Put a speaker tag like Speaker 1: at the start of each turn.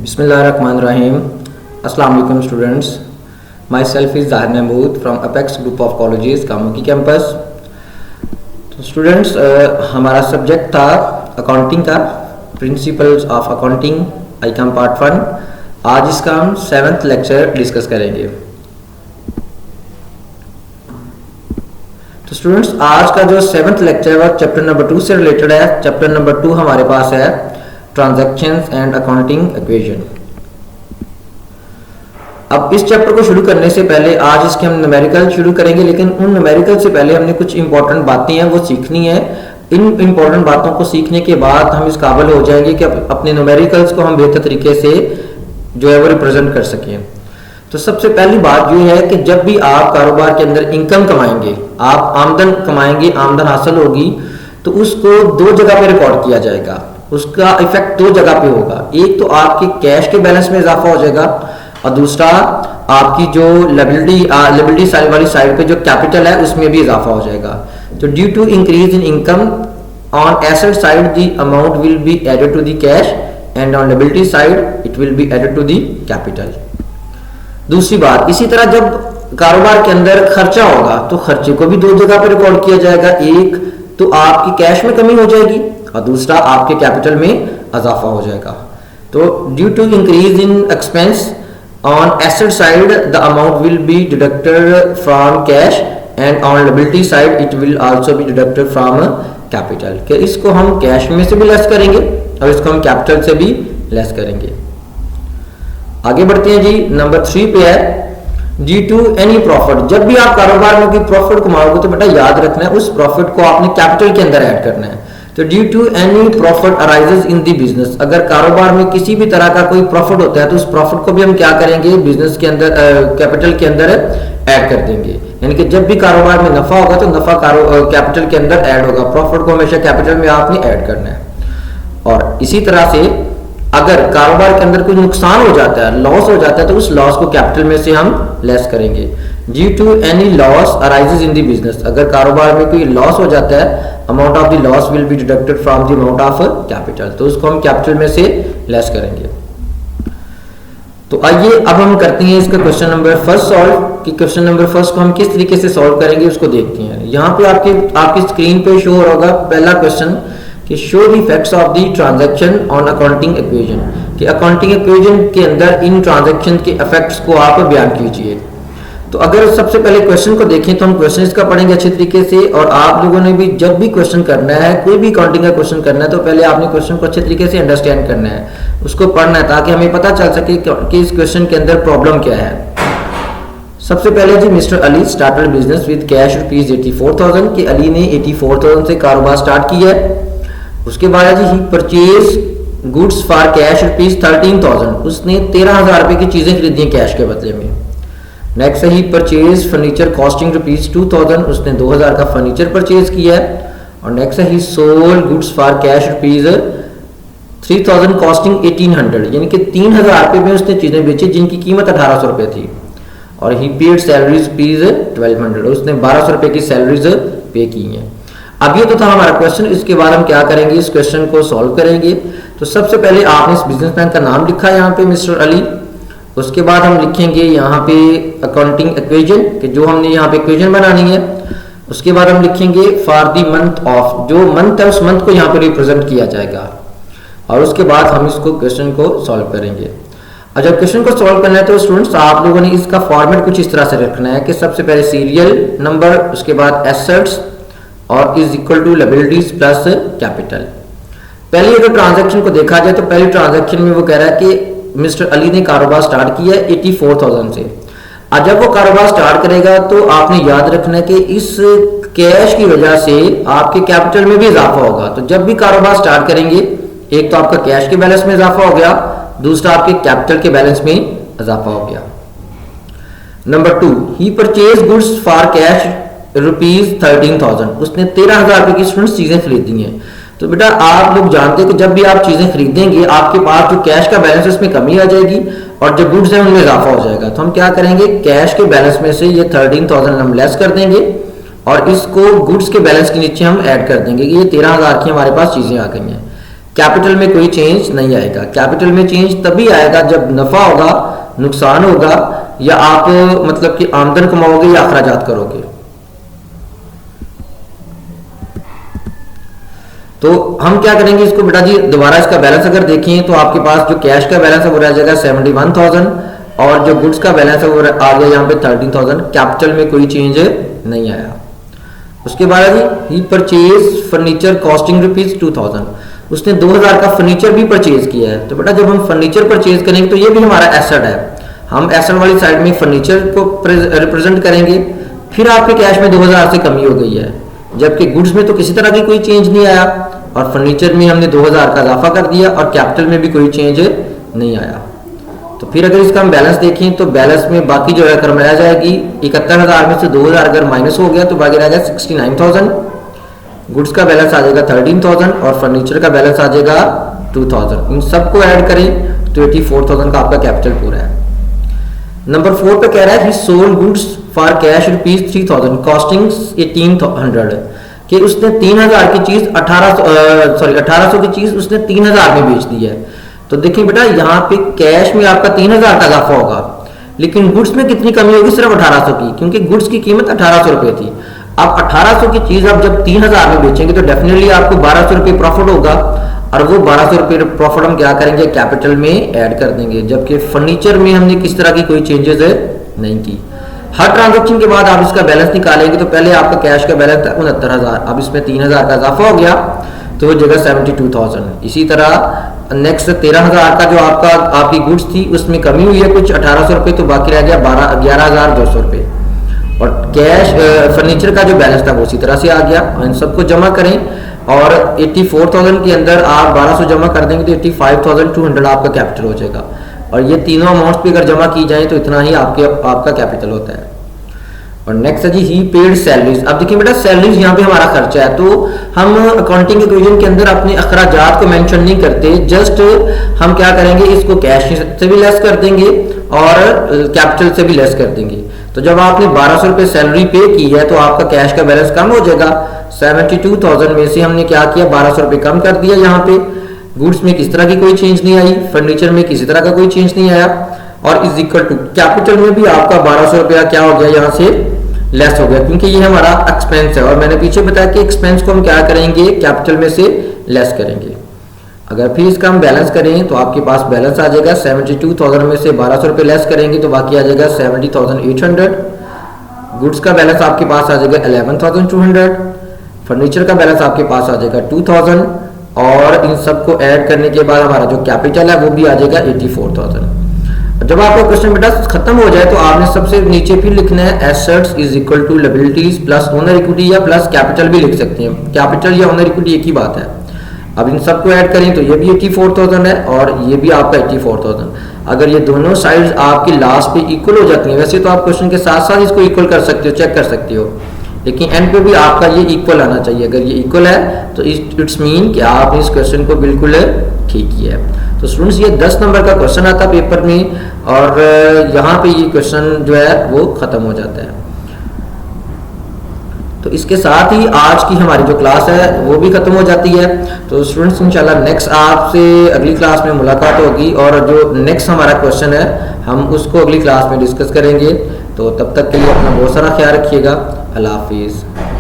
Speaker 1: Bismillahirrahmanirrahim. Assalamu alaikum students. Myself is Zahir Mahmood from Apex Group of Colleges, कामुकी campus. तो students हमारा subject था accounting का, principles of accounting ICom part 1. आज इसका हम 7th लेक्चर डिस्कस करेंगे. तो स्टूडेंट्स आज का जो 7th लेक्चर है चैप्टर नंबर 2 से रिलेटेड है. चैप्टर नंबर 2 हमारे पास है ट्रांजैक्शंस एंड अकाउंटिंग इक्वेशन. अब इस चैप्टर को शुरू करने से पहले आज इसके हम न्यूमेरिकल शुरू करेंगे, लेकिन उन न्यूमेरिकल से पहले हमने कुछ इंपॉर्टेंट बातें हैं वो सीखनी है. इन इंपॉर्टेंट बातों को सीखने के बाद हम इस काबिल हो जाएंगे कि अपने न्यूमेरिकल्स को हम बेहतर तरीके से जो है वो रिप्रेजेंट कर सकें. तो सबसे पहली बात ये है कि जब भी आप कारोबार के अंदर इनकम कमाएंगे, आप आमदन कमाएंगे, आमदन हासिल होगी, तो उसको दो जगह पे रिकॉर्ड किया जाएगा. उसका इफेक्ट दो जगह पे होगा. एक तो आपके कैश के बैलेंस में इजाफा हो जाएगा और दूसरा आपकी जो लिबिलिटी साइड वाली साइड पे जो कैपिटल है उसमें भी इजाफा हो जाएगा. तो due to increase in income on asset side the amount will be added to the cash and on liability side it will be added to the capital. दूसरी बात, इसी तरह जब कारोबार के अंदर खर्चा होगा तो खर्चे को भी दो जगह पे रिकॉर्ड किया जाएगा. एक तो आपकी कैश में कमी हो जाएगी और दूसरा आपके कैपिटल में इजाफा हो जाएगा. तो due to increase in expense on asset side the amount will be deducted from cash and on liability side it will also be deducted from capital. कि इसको हम कैश में से भी लेस करेंगे और इसको हम कैपिटल से भी लेस करेंगे. आगे बढ़ते हैं जी. नंबर 3 पे है ड्यू टू एनी प्रॉफिट. जब भी आप कारोबार में कोई प्रॉफिट कमाओगे तो बेटा याद रखना है उस प्रॉफिट को आपने कैपिटल के अंदर ऐड करना है. तो due to any profit arises in the business. अगर कारोबार में किसी भी तरह का कोई प्रॉफिट होता है तो उस प्रॉफिट को भी हम क्या करेंगे, बिजनेस के अंदर कैपिटल के अंदर ऐड कर देंगे. यानी कि जब भी कारोबार में नफा होगा तो नफा कैपिटल के अंदर ऐड होगा. प्रॉफिट को हमेशा कैपिटल में आपने ऐड करना है. और इसी तरह से अगर कारोबार के अंदर कोई नुकसान हो जाता है, लॉस हो जाता है, तो उस लॉस को कैपिटल में से हम लेस करेंगे. Due to any loss arises in the business. अगर कारोबार में कोई लॉस हो जाता है, amount of the loss will be deducted from the amount of capital. तो उसको हम कैपिटल में से लेस करेंगे. तो आइए अब हम करते हैं इसका क्वेश्चन नंबर 1 सॉल्व. कि क्वेश्चन नंबर 1 को हम किस तरीके से सॉल्व करेंगे उसको देखते हैं. यहाँ पे आपकी स्क्रीन पे शो होगा पहला क्वेश्चन कि show the effects of the transaction on accounting equation. कि अकाउंटिंग इक्वेशन के अंदर इन ट्रांजैक्शन के इफेक्ट्स को आप बयान कीजिए. तो अगर सबसे पहले क्वेश्चन को देखें तो हम क्वेश्चन इसका पढ़ेंगे अच्छे तरीके से. और आप लोगों ने भी जब भी क्वेश्चन करना है, कोई भी अकाउंटिंग का क्वेश्चन करना है, तो पहले आपने क्वेश्चन को अच्छे तरीके से अंडरस्टैंड करना है, उसको पढ़ना है, ताकि हमें पता चल सके कि इस क्वेश्चन के अंदर प्रॉब्लम क्या है. सबसे पहले जी mister Ali started business with cash ₹84,000. कि अली ने 84,000 से कारोबार स्टार्ट किया है. उसके बाद जी ही परचेज गुड्स फॉर कैश ₹13,000. उसने 13,000 रुपए की चीजें खरीदी हैं कैश के बदले में. नेक्स्ट ही परचेज फर्नीचर कॉस्टिंग ₹2,000. उसने 2,000 का फर्नीचर परचेज किया है. और next he sold goods for cash ₹3,000 costing 1,800. यानी कि 3,000 रुपए में उसने चीजें बेची जिनकी कीमत 1,800 रुपए थी. और ही पेड सैलरीज ₹1,200. उसने 1,200 रुपए की सैलरीज पे की हैं. अब ये तो था हमारा क्वेश्चन. इसके बाद हम क्या करेंगे, इस क्वेश्चन को सॉल्व करेंगे. तो सबसे पहले आपने इस बिजनेसमैन का नाम लिखा है यहाँ पे मिस्टर अली. उसके बाद हम लिखेंगे यहाँ पे अकाउंटिंग इक्वेशन कि जो हमने यहाँ पे इक्वेशन बनानी है. उसके बाद हम लिखेंगे फॉर द मंथ ऑफ, जो मंथ है उस मंथ को यहाँ पे रिप्रेजेंट किया जाएगा. और उसके बाद हम इसको क्वेश्चन को सॉल्व करेंगे. और जब क्वेश्चन को सॉल्व करना है तो स्टूडेंट्स आप लोगों ने इसका फॉर्मेट कुछ इस तरह से रखना है कि सबसे पहले सीरियल नंबर, उसके बाद एसेट्स और is equal to liabilities plus capital. पहले अगर ट्रांजैक्शन को देखा जाए तो पहली ट्रांजैक्शन में वो कह रहा है कि मिस्टर अली ने कारोबार स्टार्ट किया है 84,000 से. और जब वो कारोबार स्टार्ट करेगा तो आपने याद रखना है कि इस कैश की वजह से आपके कैपिटल में भी इजाफा होगा. तो जब भी कारोबार स्टार्ट करेंगे, एक तो आपका कैश के बैलेंस में इजाफा हो गया, दूसरा आपके कैपिटल के बैलेंस में इजाफा हो गया. Number 2, he purchase goods for cash ₹13,000. उसने 13,000 रुपए की स्टूडेंट्स चीजें खरीदी हैं. तो बेटा आप लोग जानते हैं कि जब भी आप चीजें खरीदेंगे आपके पास जो कैश का बैलेंस है उसमें कमी आ जाएगी और जो गुड्स है उनमें इजाफा हो जाएगा. तो हम क्या करेंगे, कैश के बैलेंस में से ये 13,000 हम लेस कर देंगे और इसको गुड्स के बैलेंस के नीचे हम ऐड कर देंगे कि ये 13,000 की हमारे पास चीजें आ गई हैं. कैपिटल में कोई चेंज नहीं आएगा। कैपिटल में चेंज तभी आएगा जब नफा होगा, नुकसान होगा, या आप मतलब कि आमदन कमाओगे या अखराजात करोगे। तो हम क्या करेंगे इसको बेटा जी, दोबारा इसका बैलेंस अगर देखें तो आपके पास जो कैश का बैलेंस है वो रह जाएगा 71,000 और जो गुड्स का बैलेंस है वो आ गया यहाँ पे 13,000। कैपिटल में कोई चेंज नहीं आया। उसके बाद ही परचेज फर्नीचर कॉस्टिंग रुपीज 2,000, उसने 2,000 का फर्नीचर भी परचेज किया है। तो बेटा जब हम फर्नीचर परचेज करेंगे तो ये भी हमारा एसेट है, हम एसेट वाली साइड में फर्नीचर को रिप्रेजेंट करेंगे। फिर आपके कैश में 2,000 से कमी हो गई है, जबकि गुड्स में तो किसी तरह की कोई चेंज नहीं आया और फर्नीचर में हमने 2,000 का इजाफा कर दिया और कैपिटल में भी कोई चेंज नहीं आया। तो फिर अगर इसका हम बैलेंस देखें तो बैलेंस में बाकी जो रकम रह जाएगी 71,000 में से 2,000 अगर माइनस हो गया तो बाकी रह गया 69,000। गुड्स का बैलेंस आ जाएगा 13,000 और फर्नीचर का बैलेंस आ जाएगा 2,000। इन सबको ऐड करें तो 84,000 का आपका कैपिटल पूरा है। नंबर 4 पे कह रहा है ही sold goods for cash rupees 3,000 costing 1,800, कि उसने 3,000 की चीज 1800 की चीज उसने 3,000 में बेच दी है। तो देखिए बेटा यहाँ पे कैश में आपका 3,000 का इजाफा होगा, लेकिन गुड्स में कितनी कमी होगी, सिर्फ 1800 की, क्योंकि गुड्स की कीमत 1800 रुपए थी। अब 1800 की चीज आप जब 3,000 में बेचेंगे तो डेफिनेटली आपको 1,200 रुपए प्रॉफिट होगा और वो 1,200 रुपए प्रॉफिट हम क्या करेंगे, कैपिटल में ऐड कर देंगे। जबकि फर्नीचर में हमने किस तरह की कोई चेंजेस नहीं की। हर ट्रांजेक्शन के बाद आप इसका बैलेंस निकालेंगे तो पहले आपका कैश का बैलेंस था 69,000, अब इसमें 3,000 का इजाफा हो गया तो वो जगह 72,000। इसी तरह नेक्स्ट 13,000 का जो आपकी गुड्स थी उसमें कमी हुई है कुछ 1,800 रुपए, तो बाकी रह गया 11,200 रुपए। और कैश फर्नीचर का जो बैलेंस था वो उसी तरह से आ गया। इन सबको जमा करें और 84,000 के अंदर आप 1,200 जमा कर देंगे तो 85,200 आपका कैपिटल हो जाएगा। और ये तीनों अमाउंट्स भी अगर जमा की जाए तो इतना ही आपका कैपिटल होता है। और नेक्स्ट है जी ही पेड सैलरीज। अब देखिए बेटा सैलरीज यहाँ पे हमारा खर्चा है, तो हम अकाउंटिंग इक्वेशन के अंदर अपने अखराजात को मेंशन नहीं करते, जस्ट हम क्या करेंगे इसको कैश से भी लेस कर देंगे और कैपिटल से भी लेस कर देंगे। तो जब आपने 1,200 रुपए सैलरी पे की है तो आपका कैश का बैलेंस कम हो जाएगा। 72,000 में से हमने क्या किया, 1,200 रुपए कम कर दिया। यहाँ पे गुड्स में किसी तरह की कोई चेंज नहीं आई, फर्नीचर में किसी तरह का कोई चेंज नहीं आया और इज इक्वल टू कैपिटल में भी आपका 1,200 रुपया क्या हो गया, यहाँ से लेस हो गया, क्योंकि ये हमारा एक्सपेंस है और मैंने पीछे बताया कि एक्सपेंस को हम क्या करेंगे, कैपिटल में से लेस करेंगे। अगर फिर इसका हम बैलेंस करें तो आपके पास बैलेंस आ जाएगा 72,000 में से 1,200 रुपए लेस करेंगे तो बाकी आ जाएगा 70,800। गुड्स का बैलेंस आपके पास आ जाएगा 11,200, फर्नीचर का बैलेंस आपके पास आ जाएगा 2,000 और इन सबको ऐड करने के बाद हमारा जो कैपिटल है वो भी आ जाएगा 84,000। जब आपका क्वेश्चन बेटा खत्म हो जाए तो आपने सबसे नीचे फिर लिखना है assets is equal to liabilities plus owner equity या प्लस कैपिटल भी लिख सकते हैं। कैपिटल या ओनर इक्विटी एक ही बात है। अब इन सबको ऐड करें तो ये भी 84,000 है और ये भी आपका 84,000। अगर ये दोनों साइड्स आपकी लास्ट पे इक्वल हो जाती हैं, वैसे तो आप क्वेश्चन के साथ साथ इसको इक्वल कर सकते हो, चेक कर सकते हो, लेकिन एंड पे भी आपका ये इक्वल आना चाहिए। अगर ये इक्वल है तो इट्स मीन कि आपने इस क्वेश्चन को बिल्कुल ठीक किया है। तो स्टूडेंट्स ये 10 नंबर का क्वेश्चन आता पेपर में और यहाँ पे ये क्वेश्चन जो है वो खत्म हो जाता है। तो इसके साथ ही आज की हमारी जो क्लास है वो भी खत्म हो जाती है। तो स्टूडेंट्स इंशाल्लाह नेक्स्ट आपसे अगली क्लास में मुलाकात होगी और जो नेक्स्ट हमारा क्वेश्चन है हम उसको अगली क्लास में डिस्कस करेंगे। तो तब तक के लिए अपना बहुत सारा ख्याल रखिएगा। अल्लाह हाफिज़।